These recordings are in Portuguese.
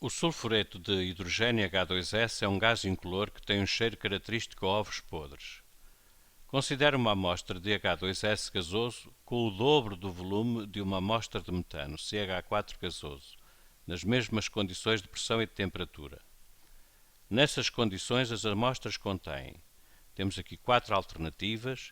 O sulfureto de hidrogênio H2S é um gás incolor que tem um cheiro característico a ovos podres. Considere uma amostra de H2S gasoso com o dobro do volume de uma amostra de metano, CH4 gasoso, nas mesmas condições de pressão e de temperatura. Nessas condições, as amostras contêm. Temos aqui 4 alternativas.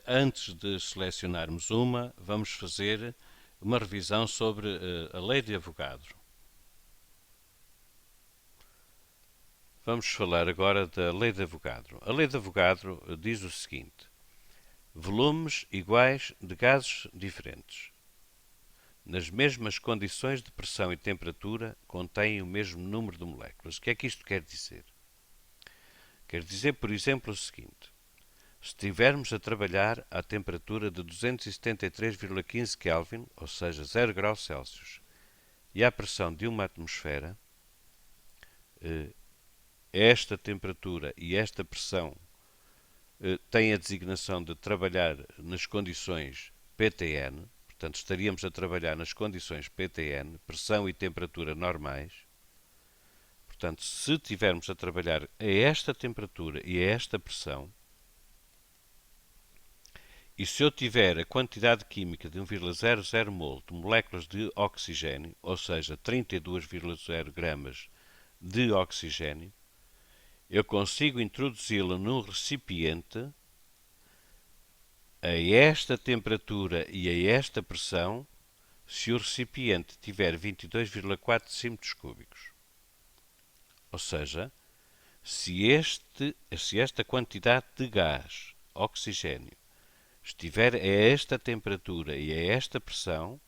Antes de selecionarmos uma, vamos fazer uma revisão sobre a lei de Avogadro. Vamos falar agora da lei de Avogadro. A lei de Avogadro diz o seguinte: volumes iguais de gases diferentes, nas mesmas condições de pressão e temperatura, contêm o mesmo número de moléculas. O que é que isto quer dizer? Quer dizer, por exemplo, o seguinte: se estivermos a trabalhar à temperatura de 273,15 Kelvin, ou seja, 0 graus Celsius, e à pressão de uma atmosfera, esta temperatura e esta pressão têm a designação de trabalhar nas condições PTN, portanto estaríamos a trabalhar nas condições PTN, pressão e temperatura normais. Portanto, se estivermos a trabalhar a esta temperatura e a esta pressão, e se eu tiver a quantidade química de 1,00 mol de moléculas de oxigênio, ou seja, 32,0 gramas de oxigênio, eu consigo introduzi-lo num recipiente a esta temperatura e a esta pressão se o recipiente tiver 22,4 centímetros cúbicos. Ou seja, se esta quantidade de gás, oxigênio, estiver a esta temperatura e a esta pressão,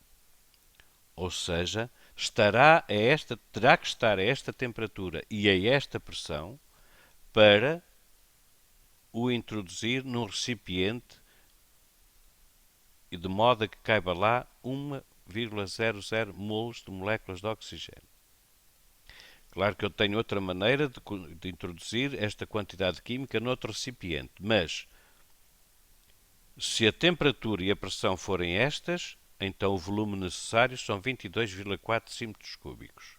ou seja, terá que estar a esta temperatura e a esta pressão para o introduzir num recipiente e de modo a que caiba lá 1,00 mols de moléculas de oxigênio. Claro que eu tenho outra maneira de introduzir esta quantidade química noutro recipiente, mas se a temperatura e a pressão forem estas, então o volume necessário são 22,4 centímetros cúbicos.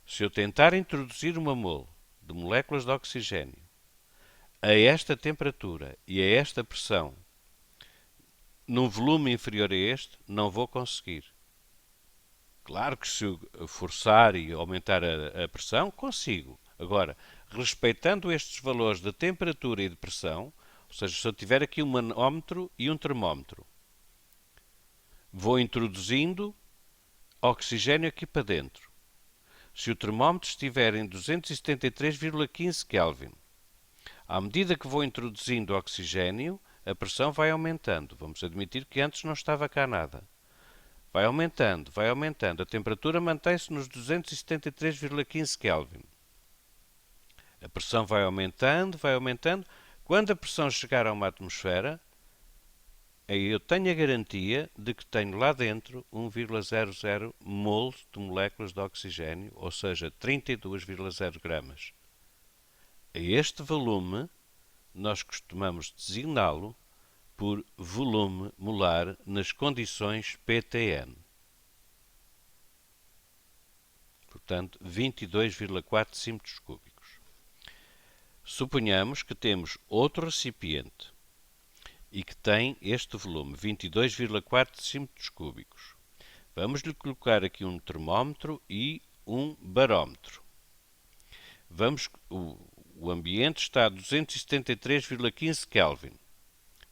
Se eu tentar introduzir uma mol de moléculas de oxigênio a esta temperatura e a esta pressão num volume inferior a este, não vou conseguir. Claro que se eu forçar e aumentar a pressão, consigo. Agora, respeitando estes valores de temperatura e de pressão, ou seja, se eu tiver aqui um manómetro e um termómetro, vou introduzindo oxigênio aqui para dentro. Se o termómetro estiver em 273,15 Kelvin, à medida que vou introduzindo oxigênio, a pressão vai aumentando. Vamos admitir que antes não estava cá nada. Vai aumentando, vai aumentando. A temperatura mantém-se nos 273,15 Kelvin. A pressão vai aumentando, vai aumentando. Quando a pressão chegar a uma atmosfera, aí eu tenho a garantia de que tenho lá dentro 1,00 mols de moléculas de oxigênio, ou seja, 32,0 gramas. A este volume, nós costumamos designá-lo por volume molar nas condições PTN. Portanto, 22,4 centímetros cúbicos. Suponhamos que temos outro recipiente e que tem este volume, 22,4 centímetros cúbicos. Vamos-lhe colocar aqui um termómetro e um barómetro. O ambiente está a 273,15 Kelvin.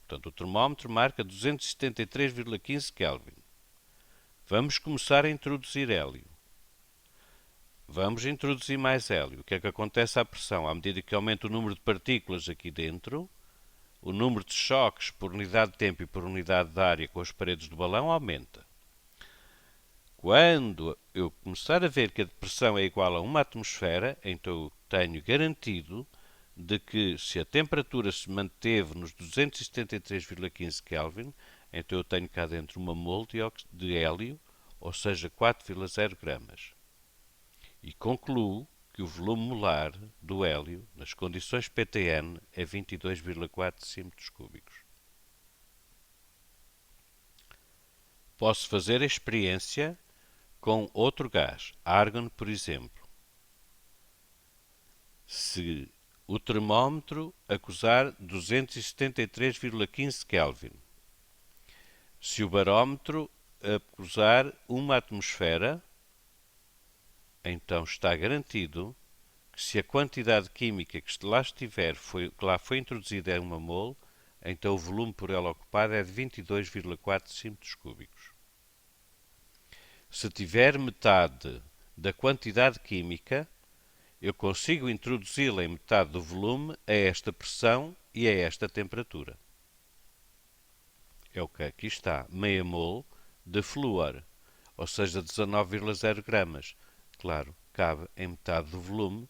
Portanto, o termómetro marca 273,15 Kelvin. Vamos começar a introduzir hélio. Vamos introduzir mais hélio. O que é que acontece à pressão? À medida que aumenta o número de partículas aqui dentro, o número de choques por unidade de tempo e por unidade de área com as paredes do balão aumenta. Quando eu começar a ver que a pressão é igual a uma atmosfera, então eu tenho garantido de que se a temperatura se manteve nos 273,15 Kelvin, então eu tenho cá dentro uma mol de hélio, ou seja, 4,0 gramas. E concluo que o volume molar do hélio, nas condições PTN, é 22,4 centímetros cúbicos. Posso fazer a experiência com outro gás, argon, por exemplo, se o termómetro acusar 273,15 Kelvin, se o barómetro acusar uma atmosfera, então está garantido que se a quantidade química que lá estiver, que lá foi introduzida é 1 mol, então o volume por ela ocupado é de 22,4 centímetros cúbicos. Se tiver metade da quantidade química, eu consigo introduzi-la em metade do volume a esta pressão e a esta temperatura. É o que aqui está, meia mol de flúor, ou seja, 19,0 gramas. Claro, cabe em metade do volume,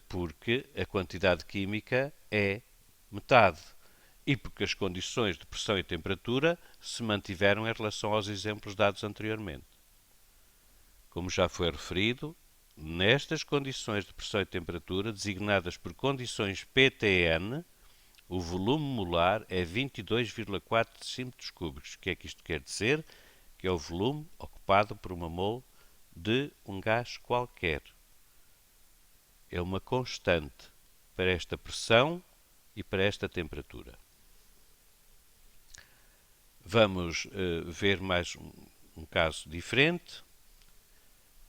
porque a quantidade química é metade e porque as condições de pressão e temperatura se mantiveram em relação aos exemplos dados anteriormente. Como já foi referido, nestas condições de pressão e temperatura, designadas por condições PTN, o volume molar é 22,4 decímetros cúbicos. O que é que isto quer dizer? Que é o volume ocupado por 1 mol de um gás qualquer. É uma constante para esta pressão e para esta temperatura. Vamos ver mais um caso diferente.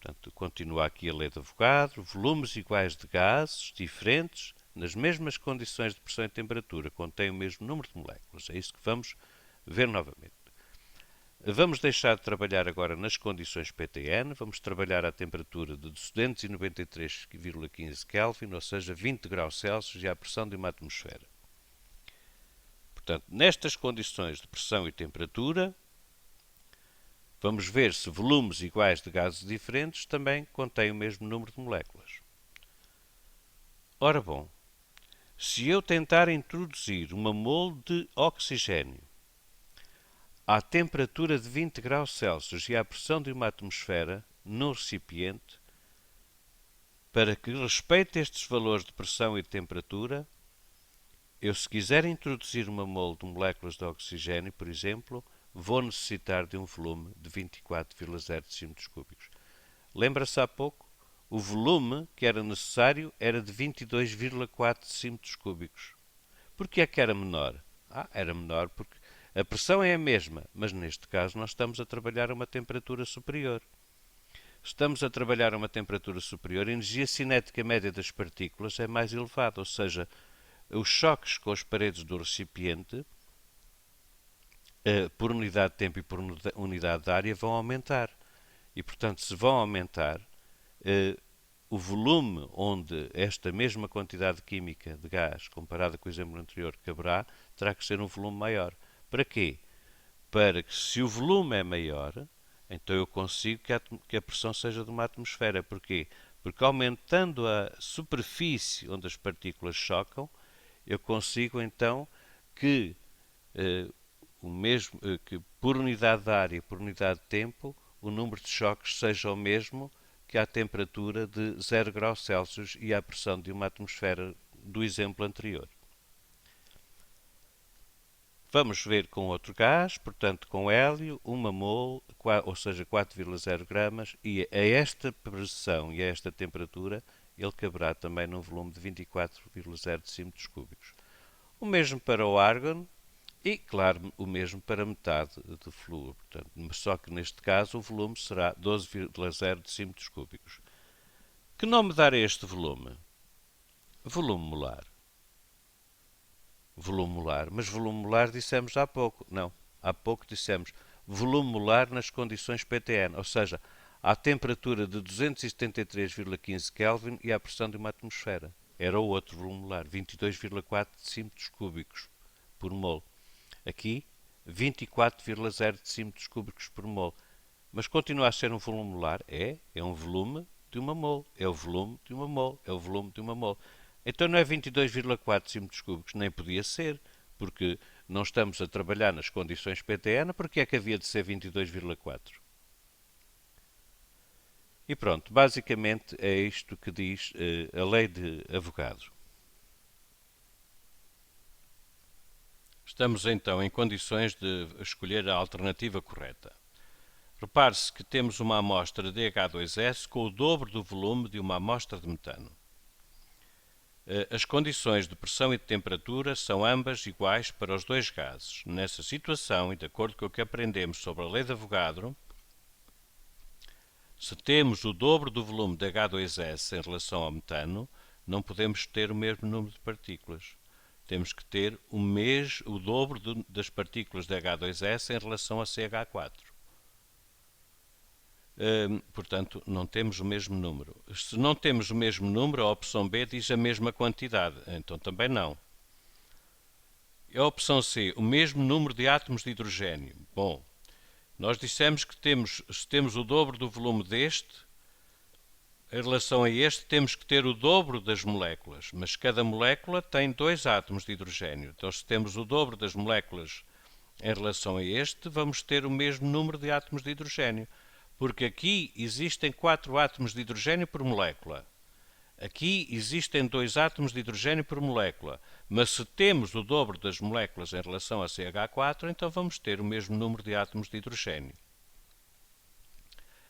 Portanto, continua aqui a lei de Avogadro. Volumes iguais de gases diferentes, nas mesmas condições de pressão e temperatura, contêm o mesmo número de moléculas. É isso que vamos ver novamente. Vamos deixar de trabalhar agora nas condições PTN, vamos trabalhar à temperatura de 293,15 Kelvin, ou seja, 20 graus Celsius, e à pressão de uma atmosfera. Portanto, nestas condições de pressão e temperatura, vamos ver se volumes iguais de gases diferentes também contêm o mesmo número de moléculas. Ora bom, se eu tentar introduzir 1 mol de oxigênio à temperatura de 20 graus Celsius e à pressão de uma atmosfera no recipiente, para que respeite estes valores de pressão e de temperatura, eu, se quiser introduzir 1 mol de moléculas de oxigênio, por exemplo, vou necessitar de um volume de 24,0 decímetros cúbicos. Lembra-se há pouco? O volume que era necessário era de 22,4 decímetros cúbicos. Porquê é que era menor? Era menor porque a pressão é a mesma, mas neste caso nós estamos a trabalhar a uma temperatura superior. Estamos a trabalhar a uma temperatura superior, a energia cinética média das partículas é mais elevada, ou seja, os choques com as paredes do recipiente, por unidade de tempo e por unidade de área, vão aumentar. E, portanto, se vão aumentar, o volume onde esta mesma quantidade química de gás, comparada com o exemplo anterior, caberá, terá que ser um volume maior. Para quê? Para que, se o volume é maior, então eu consigo que a pressão seja de uma atmosfera. Porquê? Porque aumentando a superfície onde as partículas chocam, eu consigo então que que por unidade de área, por unidade de tempo, o número de choques seja o mesmo que à temperatura de 0 graus Celsius e à pressão de uma atmosfera do exemplo anterior. Vamos ver com outro gás, portanto com hélio, 1 mol, ou seja, 4,0 gramas, e a esta pressão e a esta temperatura ele caberá também num volume de 24,0 decímetros cúbicos. O mesmo para o argon e, claro, o mesmo para metade de flúor. Portanto, só que neste caso o volume será 12,0 decímetros cúbicos. Que nome dar a este volume? Volume molar. Volume molar. Mas volume molar dissemos há pouco. Não. Há pouco dissemos volume molar nas condições PTN, ou seja, à temperatura de 273,15 Kelvin e à pressão de uma atmosfera. Era o outro volume molar, 22,4 decímetros cúbicos por mol. Aqui, 24,0 decímetros cúbicos por mol. Mas continua a ser um volume molar? É um volume de 1 mol. É o volume de 1 mol. É o volume de 1 mol. Então não é 22,4 decímetros cúbicos, nem podia ser, porque não estamos a trabalhar nas condições PTN, porque é que havia de ser 22,4? E pronto, basicamente é isto que diz a lei de Avogadro. Estamos então em condições de escolher a alternativa correta. Repare-se que temos uma amostra de H2S com o dobro do volume de uma amostra de metano. As condições de pressão e de temperatura são ambas iguais para os dois gases. Nessa situação, e de acordo com o que aprendemos sobre a lei de Avogadro, se temos o dobro do volume de H2S em relação ao metano, não podemos ter o mesmo número de partículas. Temos que ter o dobro das partículas de H2S em relação a CH4. Portanto, não temos o mesmo número. Se não temos o mesmo número, a opção B diz a mesma quantidade, então também não. A opção C, o mesmo número de átomos de hidrogênio. Bom, nós dissemos que se temos o dobro do volume deste, em relação a este temos que ter o dobro das moléculas, mas cada molécula tem 2 átomos de hidrogênio. Então, se temos o dobro das moléculas em relação a este, vamos ter o mesmo número de átomos de hidrogênio. Porque aqui existem 4 átomos de hidrogênio por molécula. Aqui existem 2 átomos de hidrogênio por molécula. Mas se temos o dobro das moléculas em relação a CH4, então vamos ter o mesmo número de átomos de hidrogênio.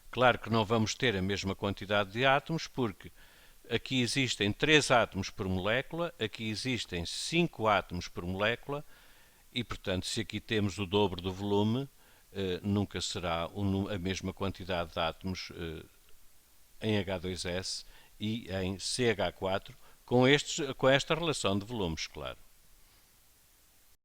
Claro que não vamos ter a mesma quantidade de átomos, porque aqui existem 3 átomos por molécula, aqui existem 5 átomos por molécula, e portanto, se aqui temos o dobro do volume, nunca será a mesma quantidade de átomos em H2S e em CH4 com esta relação de volumes, claro.